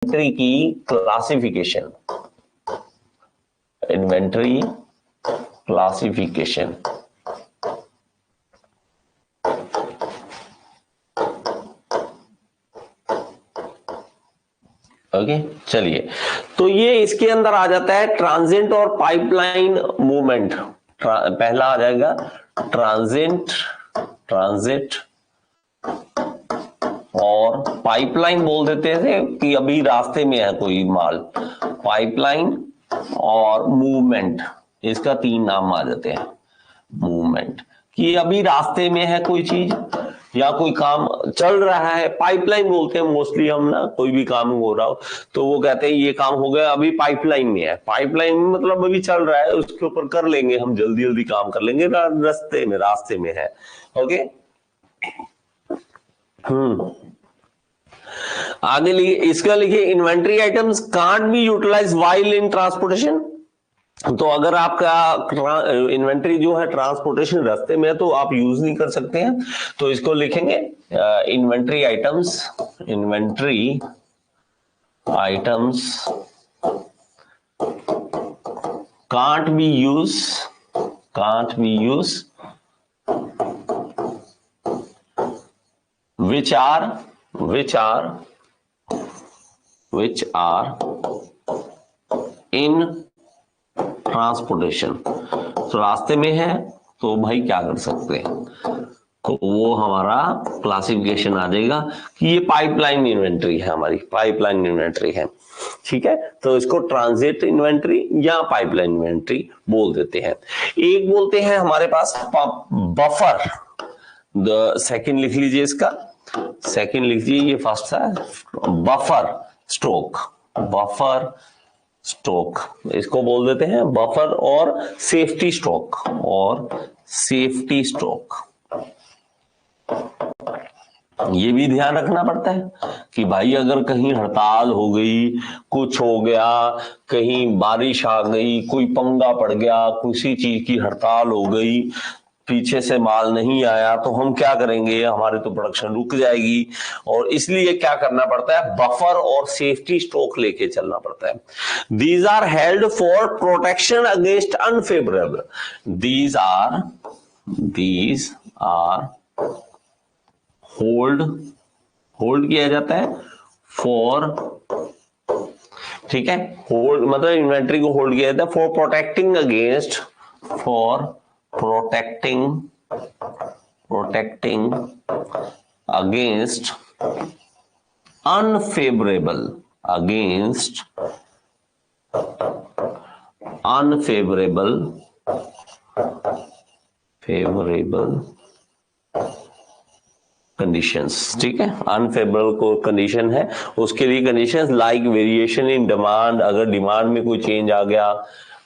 Inventory की classification, inventory classification. Okay चलिए, तो ये इसके अंदर आ जाता है ट्रांजिट और पाइपलाइन मूवमेंट। पहला आ जाएगा ट्रांजिट, ट्रांजिट और पाइपलाइन बोल देते थे कि अभी रास्ते में है कोई माल, पाइपलाइन और मूवमेंट, इसका तीन नाम आ जाते हैं। मूवमेंट कि अभी रास्ते में है कोई चीज या कोई काम चल रहा है, पाइपलाइन बोलते हैं मोस्टली हम ना, कोई भी काम हो रहा हो तो वो कहते हैं ये काम हो गया अभी पाइपलाइन में है। पाइपलाइन में मतलब अभी चल रहा है, उसके ऊपर कर लेंगे हम, जल्दी जल्दी काम कर लेंगे, रास्ते में है। ओके आगे लिखिए, इसका लिखिए inventory items can't be utilised while in transportation. तो अगर आपका इन्वेंट्री जो है ट्रांसपोर्टेशन रास्ते में है तो आप यूज नहीं कर सकते हैं, तो इसको लिखेंगे inventory items, inventory items can't B use, can't be use which are in transportation. तो रास्ते में है तो भाई क्या कर सकते हैं, तो वो हमारा क्लासिफिकेशन आ जाएगा कि ये पाइपलाइन इन्वेंट्री है, हमारी पाइपलाइन इन्वेंट्री है। ठीक है, तो इसको ट्रांजिट इन्वेंट्री या पाइपलाइन इन्वेंट्री बोल देते हैं। एक बोलते हैं हमारे पास बफर, सेकंड लिख लीजिए, इसका सेकंड लिख लीजिए, ये फर्स्ट है बफर स्ट्रोक, बफर स्ट्रोक इसको बोल देते हैं बफर और सेफ्टी स्ट्रोक, और सेफ्टी स्ट्रोक। ये भी ध्यान रखना पड़ता है कि भाई अगर कहीं हड़ताल हो गई, कुछ हो गया, कहीं बारिश आ गई, कोई पंगा पड़ गया, किसी चीज की हड़ताल हो गई, पीछे से माल नहीं आया, तो हम क्या करेंगे, हमारे तो प्रोडक्शन रुक जाएगी। और इसलिए क्या करना पड़ता है, बफर और सेफ्टी स्टॉक लेके चलना पड़ता है। These are held for protection against unfavourable, these are hold किया जाता है फॉर, ठीक है, होल्ड मतलब इन्वेंट्री को होल्ड किया जाता है for protecting against, for protecting against unfavorable, against unfavorable favorable conditions. ठीक है, अनफेवरेबल को कंडीशन है, उसके लिए conditions like variation in demand, अगर डिमांड में कोई चेंज आ गया,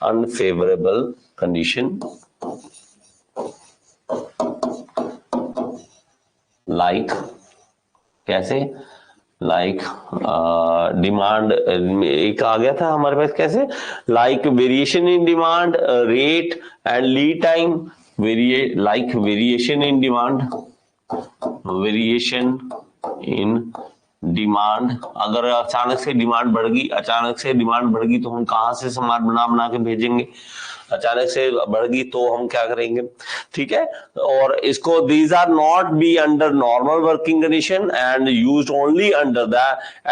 अनफेवरेबल कंडीशन लाइक, कैसे, लाइक डिमांड एक आ गया था हमारे पास, कैसे, like variation in demand rate and lead time, like variation in demand, variation in demand, अगर अचानक से डिमांड बढ़ गई, तो हम कहां से सामान बना के भेजेंगे, अचानक से बढ़ गई तो हम क्या करेंगे। ठीक है, और इसको these are not be under normal working condition and used only under the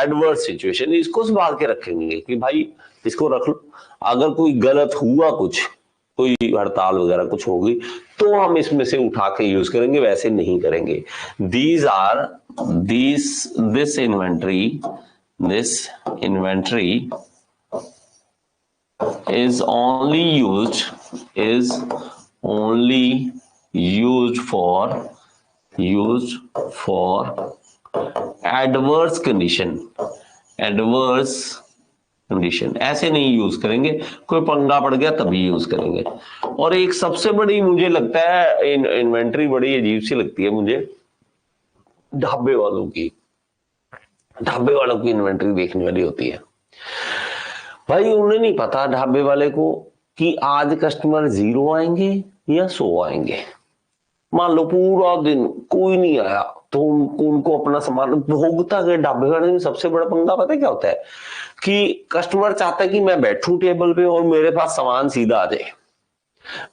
adverse situation. इसको संभाल के रखेंगे कि भाई इसको रख लो, अगर कोई गलत हुआ, कुछ कोई हड़ताल वगैरह कुछ होगी तो हम इसमें से उठा के यूज करेंगे, वैसे नहीं करेंगे। This inventory is only used for adverse condition, ऐसे नहीं यूज करेंगे, कोई पंगा पड़ गया तभी यूज करेंगे। और एक सबसे बड़ी मुझे लगता है इन्वेंट्री बड़ी अजीब सी लगती है मुझे, ढाबे वालों की इन्वेंट्री देखने वाली होती है। भाई उन्हें नहीं पता ढाबे वाले को कि आज कस्टमर 0 आएंगे या 100 आएंगे। मान लो पूरा दिन कोई नहीं आया, तो उनको अपना सामान भोगता गए। ढाबे वाले में सबसे बड़ा पंगा पता है क्या होता है कि कस्टमर चाहता है कि मैं बैठूं टेबल पे और मेरे पास सामान सीधा आ जाए।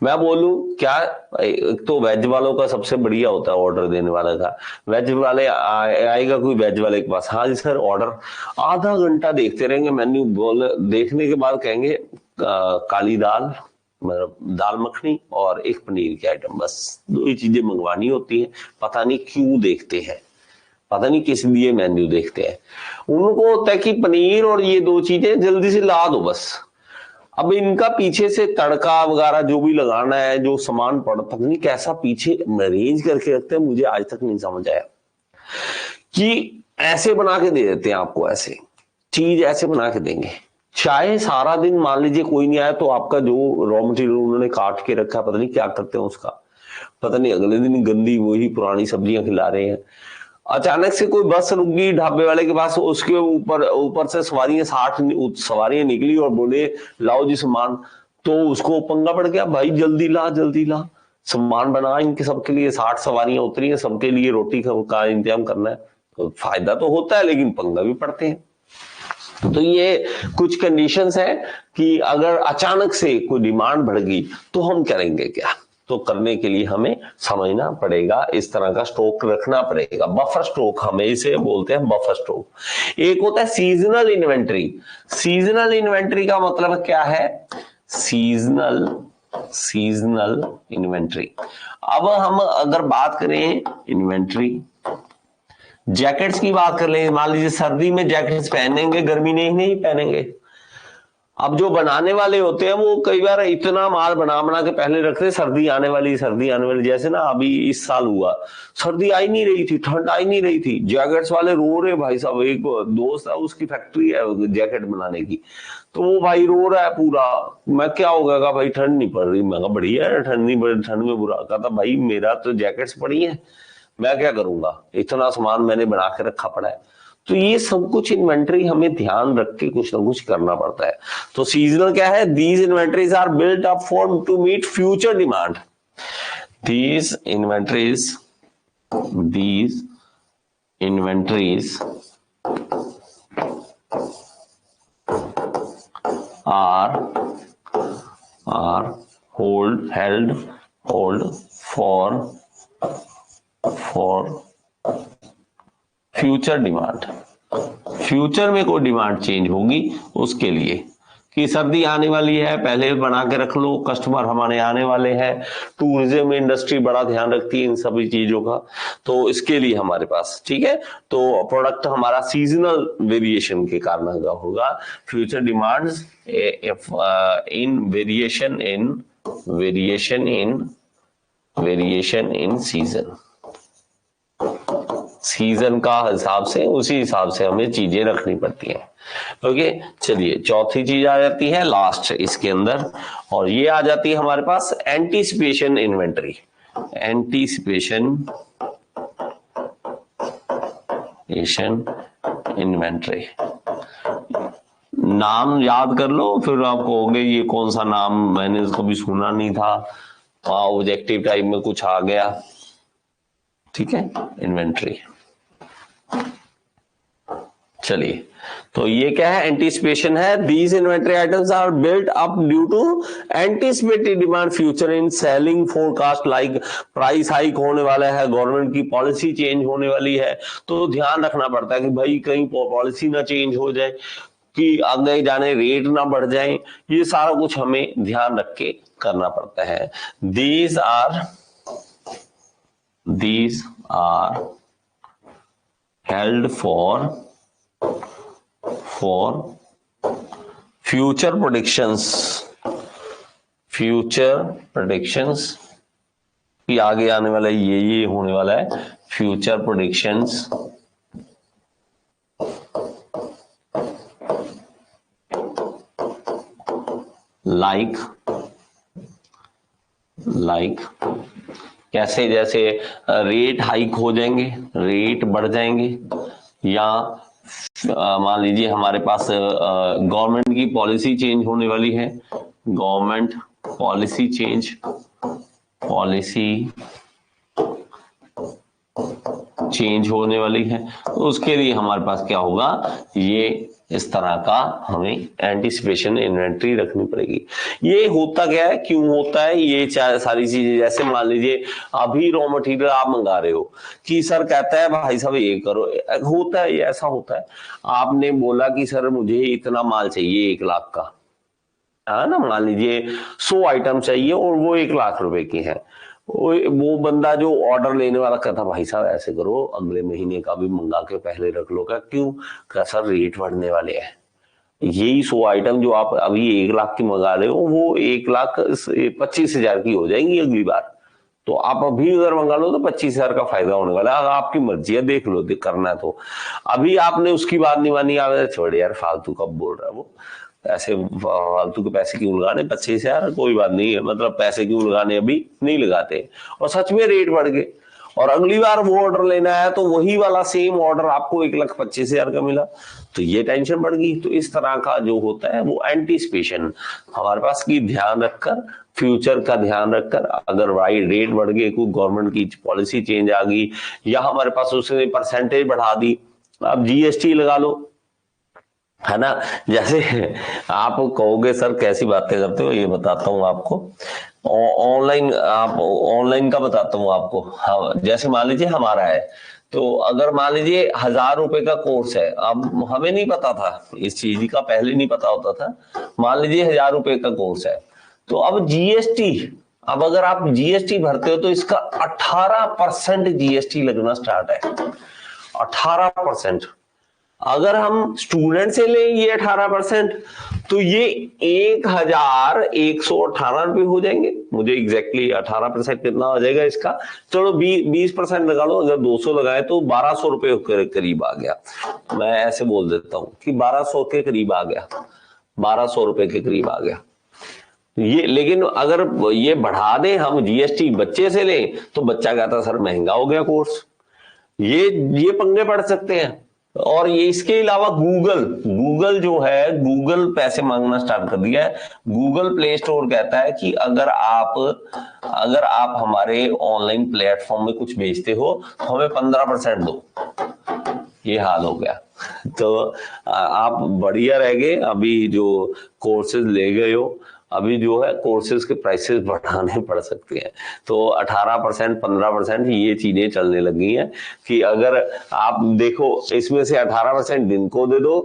मैं बोलूं क्या, एक तो वेज वालों का सबसे बढ़िया होता है ऑर्डर देने वाला का, वेज वाले आएगा कोई वेज वाले के पास, हाँ जी सर ऑर्डर, आधा घंटा देखते रहेंगे मेन्यू, बोल देखने के बाद कहेंगे काली दाल, मतलब दाल मखनी और एक पनीर की आइटम, बस 2 ही चीजें मंगवानी होती है। पता नहीं क्यों देखते हैं, पता नहीं किस लिए मेन्यू देखते हैं। उनको होता है कि पनीर और ये 2 चीजें जल्दी से ला दो बस। अब इनका पीछे से तड़का वगैरह जो भी लगाना है, जो सामान पता नहीं कैसा पीछे अरेंज करके रखते हैं, मुझे आज तक नहीं समझ आया कि ऐसे बना के दे देते हैं आपको, ऐसे चीज ऐसे बना के देंगे। चाहे सारा दिन मान लीजिए कोई नहीं आया तो आपका जो रॉ मटेरियल उन्होंने काट के रखा, पता नहीं क्या करते हैं उसका, पता नहीं अगले दिन गंदी वही पुरानी सब्जियां खिला रहे हैं। अचानक से कोई बस रुक गई ढाबे वाले के पास, उसके ऊपर से सवारियां 60 सवारियां निकली और बोले लाओ जी सामान, तो उसको पंगा पड़ गया, भाई जल्दी ला जल्दी ला, सामान बना इनके सबके लिए, 60 सवारियां उतरी हैं, सबके लिए रोटी का इंतजाम करना है। तो फायदा तो होता है लेकिन पंगा भी पड़ते हैं। तो ये कुछ कंडीशंस है कि अगर अचानक से कोई डिमांड बढ़ गई तो हम करेंगे क्या। तो करने के लिए हमें समझना पड़ेगा, इस तरह का स्टॉक रखना पड़ेगा। बफर स्टॉक हमें इसे बोलते हैं, बफर स्टॉक। एक होता है सीजनल इन्वेंट्री। सीजनल इन्वेंट्री का मतलब क्या है, सीजनल इन्वेंट्री। अब हम अगर बात करें इन्वेंट्री, जैकेट्स की बात कर लें, मान लीजिए सर्दी में जैकेट्स पहनेंगे, गर्मी में ही नहीं पहनेंगे। अब जो बनाने वाले होते हैं वो कई बार इतना माल बना के पहले रखते, सर्दी आने वाली। जैसे ना अभी इस साल हुआ, सर्दी आई नहीं रही थी, ठंड आई नहीं रही थी, जैकेट्स वाले रो रहे भाई साहब। एक दोस्त है उसकी फैक्ट्री है जैकेट बनाने की, तो वो भाई रो रहा है पूरा। मैं क्या होगा का भाई ठंड नहीं पड़ रही, मैं कहा बढ़िया है ठंड नहीं पड़, ठंड में बुरा। कहता भाई मेरा तो जैकेट्स पड़ी है, मैं क्या करूंगा, इतना सामान मैंने बना के रखा पड़ा है। तो ये सब कुछ इन्वेंट्री हमें ध्यान रख के कुछ ना कुछ करना पड़ता है। तो सीजनल क्या है, these inventories are built up for to meet future demand. These inventories are held for future demand. Future में कोई डिमांड चेंज होगी उसके लिए, कि सर्दी आने वाली है पहले बना के रख लो, कस्टमर हमारे आने वाले हैं। टूरिज्म इंडस्ट्री बड़ा ध्यान रखती है इन सभी चीजों का, तो इसके लिए हमारे पास ठीक है। तो प्रोडक्ट हमारा सीजनल वेरिएशन के कारण होगा। Future demands in variation in season का हिसाब से, उसी हिसाब से हमें चीजें रखनी पड़ती हैं। ओके, चलिए चौथी चीज आ जाती है लास्ट इसके अंदर, और ये आ जाती है हमारे पास एंटीसिपेशन इन्वेंट्री। एंटीसिपेशन इन्वेंट्री, नाम याद कर लो, फिर आप कहोगे ये कौन सा नाम, मैंने कभी सुना नहीं था, ऑब्जेक्टिव टाइप में कुछ आ गया। ठीक है, इन्वेंट्री। चलिए, तो ये क्या है, एंटीसिपेशन है। These inventory items are built up due to anticipated demand future in selling forecast, like price hike होने वाला है, गवर्नमेंट की पॉलिसी चेंज होने वाली है, तो ध्यान रखना पड़ता है कि भाई कहीं पॉलिसी ना चेंज हो जाए, कि आगे जाने रेट ना बढ़ जाए। ये सारा कुछ हमें ध्यान रख के करना पड़ता है। These are held for future predictions कि आगे आने वाला ये होने वाला है, फ्यूचर प्रेडिक्शंस। लाइक कैसे, जैसे रेट हाइक हो जाएंगे, रेट बढ़ जाएंगे, या मान लीजिए हमारे पास गवर्नमेंट की पॉलिसी चेंज होने वाली है, गवर्नमेंट पॉलिसी चेंज होने वाली है, तो उसके लिए हमारे पास क्या होगा, ये इस तरह का हमें एंटीसिपेशन इन्वेंट्री रखनी पड़ेगी। ये होता क्या है, क्यों होता है, ये सारी चीजें, जैसे मान लीजिए अभी रॉ मटेरियल आप मंगा रहे हो कि सर कहता है भाई साहब ये करो, होता है ये ऐसा होता है, आपने बोला कि सर मुझे इतना माल चाहिए 1 लाख का, है ना, मान लीजिए 100 आइटम चाहिए और वो 1 लाख रुपए की है, वो बंदा जो ऑर्डर लेने वाला कहता भाई साहब ऐसे करो अगले महीने का भी मंगा के पहले रख लो, क्या क्यों, क्या सर रेट बढ़ने वाले हैं, यही 100 आइटम जो आप अभी 1 लाख की मंगा रहे हो वो 1,25,000 की हो जाएंगी अगली बार, तो आप अभी अगर मंगा लो तो 25,000 का फायदा होने वाला है, आपकी मर्जी है, देख लो करना है तो। अभी आपने उसकी बात नहीं मानी, आप छोड़ यार फालतू कब बोल रहा है वो, ऐसे फालतू के पैसे क्यों लगाने, 25,000 कोई बात नहीं है, मतलब पैसे क्यों लगाने, अभी नहीं लगाते, और सच में रेट बढ़ गए और अगली बार वो ऑर्डर लेना है तो वही वाला सेम ऑर्डर आपको 1,25,000 का मिला, तो ये टेंशन बढ़ गई। तो इस तरह का जो होता है वो एंटीसिपेशन हमारे पास की ध्यान रखकर, फ्यूचर का ध्यान रखकर, अगर रेट बढ़ गए, कोई गवर्नमेंट की पॉलिसी चेंज आ गई या हमारे पास उसने परसेंटेज बढ़ा दी, अब जीएसटी लगा लो, है ना, जैसे आप कहोगे सर कैसी बातें करते हो, ये बताता हूँ आपको, ऑनलाइन, आप ऑनलाइन का बताता हूँ आपको, हाँ, जैसे मान लीजिए हमारा है, तो अगर मान लीजिए 1,000 रुपए का कोर्स है, अब हमें नहीं पता था इस चीज का, पहले नहीं पता होता था, मान लीजिए 1,000 रुपए का कोर्स है, तो अब जीएसटी, अब अगर आप जीएसटी भरते हो तो इसका 18% जीएसटी लगना स्टार्ट है, 18%। अगर हम स्टूडेंट से लें ये 18%, तो ये 1,118 रुपये हो जाएंगे, मुझे एग्जैक्टली 18% कितना हो जाएगा इसका, चलो 20% लगा लो, अगर 200 लगाए तो 1,200 रुपये के करीब आ गया, मैं ऐसे बोल देता हूं कि 1,200 के करीब आ गया, 1,200 रुपए के करीब आ गया ये। लेकिन अगर ये बढ़ा दें हम, जीएसटी बच्चे से लें, तो बच्चा कहता सर महंगा हो गया कोर्स, ये पंगे पड़ सकते हैं। और ये इसके अलावा गूगल जो है, गूगल पैसे मांगना स्टार्ट कर दिया है, गूगल प्ले स्टोर कहता है कि अगर आप हमारे ऑनलाइन प्लेटफॉर्म में कुछ बेचते हो तो हमें 15% दो, ये हाल हो गया। तो आप बढ़िया रह गए, अभी जो कोर्सेज ले गए हो, अभी जो है कोर्सेज के प्राइसेस बढ़ाने पड़ सकते हैं, तो 18% 15% ये चीजें चलने लगी हैं कि अगर आप देखो इसमें से 18% इनको दे दो,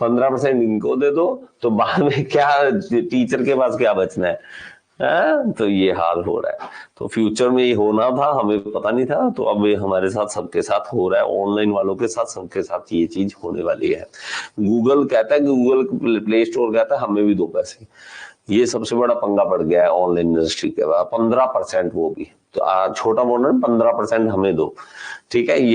15% इनको दे दो, तो बाद में क्या, टीचर के पास क्या बचना है, तो ये हाल हो रहा है। तो फ्यूचर में ये होना था, हमें पता नहीं था, तो अब ये हमारे साथ सबके साथ हो रहा है, ऑनलाइन वालों के साथ सबके साथ ये चीज होने वाली है। गूगल कहता है, गूगल प्ले स्टोर कहता है हमें भी दो पैसे, ये सबसे बड़ा पंगा पड़ गया है ऑनलाइन इंडस्ट्री के बाद, 15% वो भी, तो छोटा बोल रहे हैं 15% हमें दो, ठीक है।